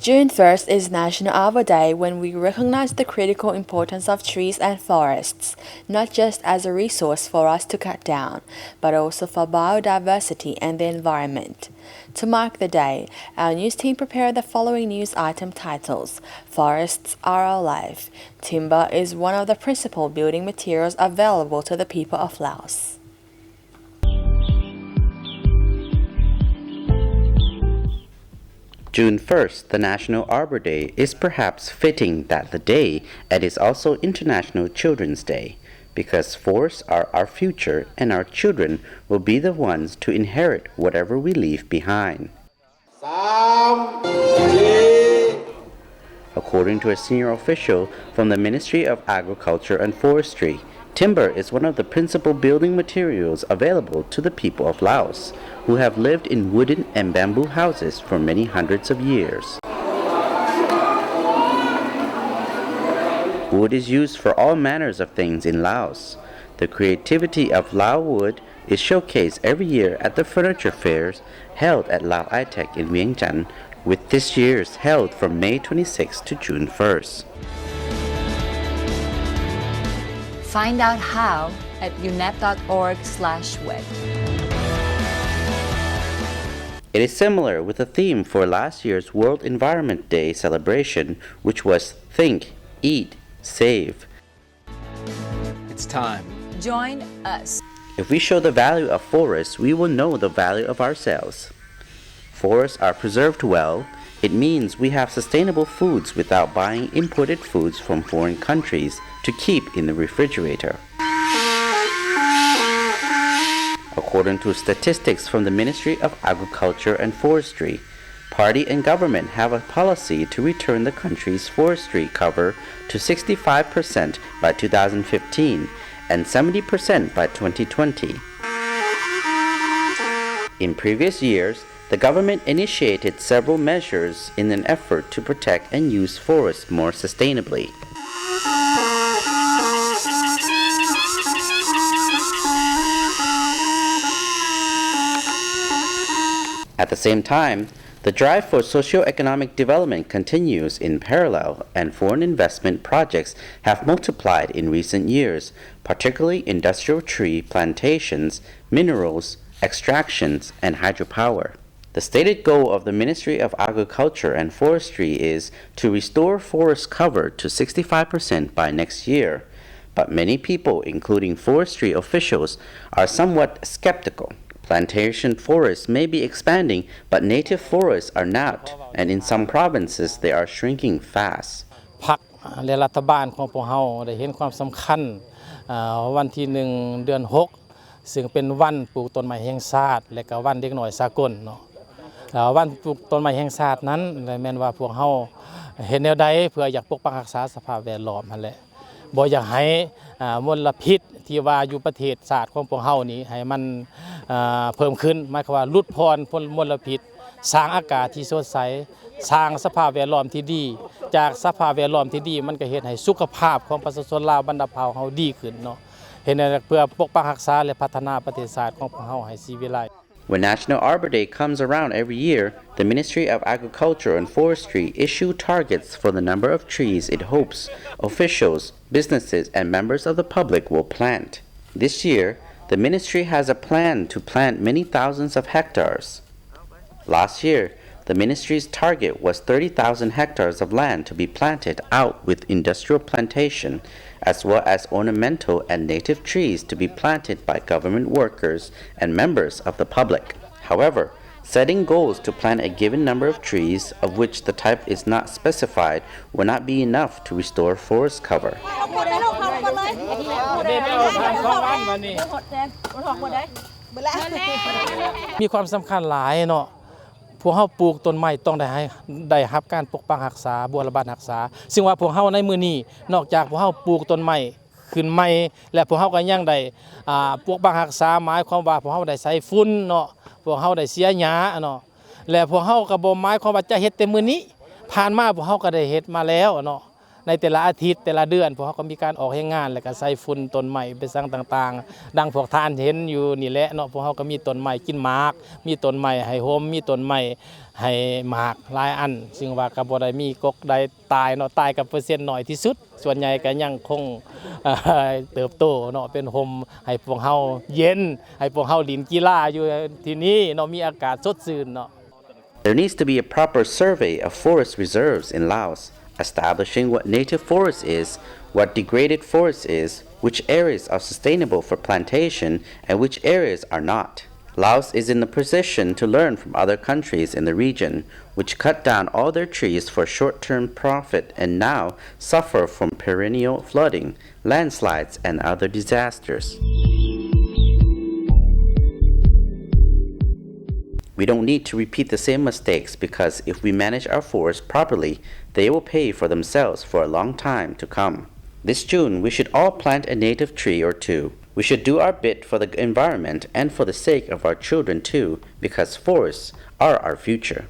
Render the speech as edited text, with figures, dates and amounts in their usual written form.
June 1st is National Arbour Day when we recognize the critical importance of trees and forests, not just as a resource for us to cut down, but also for biodiversity and the environment. To mark the day, our news team prepared the following news item titles: Forests are our life. Timber is one of the principal building materials available to the people of Laos. June 1st, the National Arbour Day, is perhaps fitting that the day, and is also International Children's Day, because forests are our future and our children will be the ones to inherit whatever we leave behind. According to a senior official from the Ministry of Agriculture and Forestry, timber is one of the principal building materials available to the people of Laos, who have lived in wooden and bamboo houses for many hundreds of years. Wood is used for all manners of things in Laos. The creativity of Lao wood is showcased every year at the furniture fairs held at Lao-ITECC in Vientiane, with this year's held from May 26 to June 1st. Find out how at unep.org/wed. It is similar with the theme for last year's World Environment Day celebration, which was Think, Eat, Save. It's time. Join us. If we show the value of forests, we will know the value of ourselves. Forests are preserved well. It means we have sustainable foods without buying imported foods from foreign countries to keep in the refrigerator. According to statistics from the Ministry of Agriculture and Forestry, party and government have a policy to return the country's forestry cover to 65% by 2015 and 70% by 2020. In previous years, the government initiated several measures in an effort to protect and use forests more sustainably. At the same time, the drive for socio-economic development continues in parallel, and foreign investment projects have multiplied in recent years, particularly industrial tree plantations, minerals, extractions, and hydropower. The stated goal of the Ministry of Agriculture and Forestry is to restore forest cover to 65% by next year, but many people, including forestry officials, are somewhat skeptical. Plantation forests may be expanding, but native forests are not, and in some provinces they are shrinking fast. พรรคและรัฐบาลของพวกเราได้เห็นความสำคัญวันที่1 เดือน 6ซึ่งเป็นวันปลูกต้นไม้แห่งชาติและก็วันเด็กน้อยสากลเนาะวันปลูกต้นไม้แห่งชาตินั้นแม่นว่าพวกเราเห็นแนวใดเพื่ออยากปกปักรักษาสภาพแวดล้อมนั่นแหละบ่อยากให้มลพิษที่ว่าอยู่ประเทศชาติของพวกเรานี้ให้มันเพิ่มขึ้นหมายความว่าลดพรมลพิษสร้างอากาศที่สดใสสร้างสภาพแวดล้อมที่ดีจากสภาพแวดล้อมที่ดีมันก็เฮ็ดให้สุขภาพของประชาชนลาวบรรดาเผ่าเฮาดีขึ้นเนาะเห็นเพื่อปกปักรักษาและพัฒนาประเทศชาติของพวกเฮาให้ชีวิไล When National Arbor Day comes around every year, the Ministry of Agriculture and Forestry issue targets for the number of trees it hopes officials, businesses, and members of the public will plant. This year, the ministry has a plan to plant many thousands of hectares. Last year, the ministry's target was 30,000 hectares of land to be planted out with industrial plantation, as well as ornamental and native trees to be planted by government workers and members of the public. However, setting goals to plant a given number of trees, of which the type is not specified, will not be enough to restore forest cover. มีความสำคัญหลายเนาะพวกเฮาปลูกต้นไม้ต้องได้รับการปกปักรักษาบัวระบาดรักษาซึ่งว่าพวกเฮาในมื้อนี้นอกจากพวกเฮาปลูกต้นไม้ขึ้นใหม่และพวกเฮาก็ยังได้ปกปักรักษาหมายความว่าพวกเฮาได้ใส่ฝุ่นเนาะพวกเฮาได้เสียหญ้าเนาะและพวกเฮาก็บ่หมายความว่าจะเฮ็ดแต่มื้อนี้ผ่านมาพวกเฮาก็ได้เฮ็ดมาแล้วเนาะ ในแต่ละอาทิตย์แต่ละเดือนพวกเขาก็มีการออกให้งานแล้วก็ใส่ฝุ่นต้นใหม่ไปสร้างต่างๆดังพวกท่านเห็นอยู่นี่แหละเนาะพวกเขาก็มีต้นใหม่กินหมากมีต้นใหม่ให้โฮมมีต้นใหม่ให้หมากหลายอันซึ่งว่าก็บ่ได้มีกกใดตายเนาะตายกับเปอร์เซ็นต์น้อยที่สุดส่วนใหญ่ก็ยังคงเติบโตเนาะเป็นโฮมให้พวกเฮาเย็นให้พวกเฮาเล่นกีฬาอยู่ที่นี่เนาะมีอากาศสดชื่นเนาะ There needs to be a proper survey of forest reserves in Laos, establishing what native forest is, what degraded forest is, which areas are sustainable for plantation, and which areas are not. Laos is in the position to learn from other countries in the region, which cut down all their trees for short-term profit and now suffer from perennial flooding, landslides, and other disasters. We don't need to repeat the same mistakes because if we manage our forests properly, they will pay for themselves for a long time to come. This June, we should all plant a native tree or two. We should do our bit for the environment and for the sake of our children too, because forests are our future.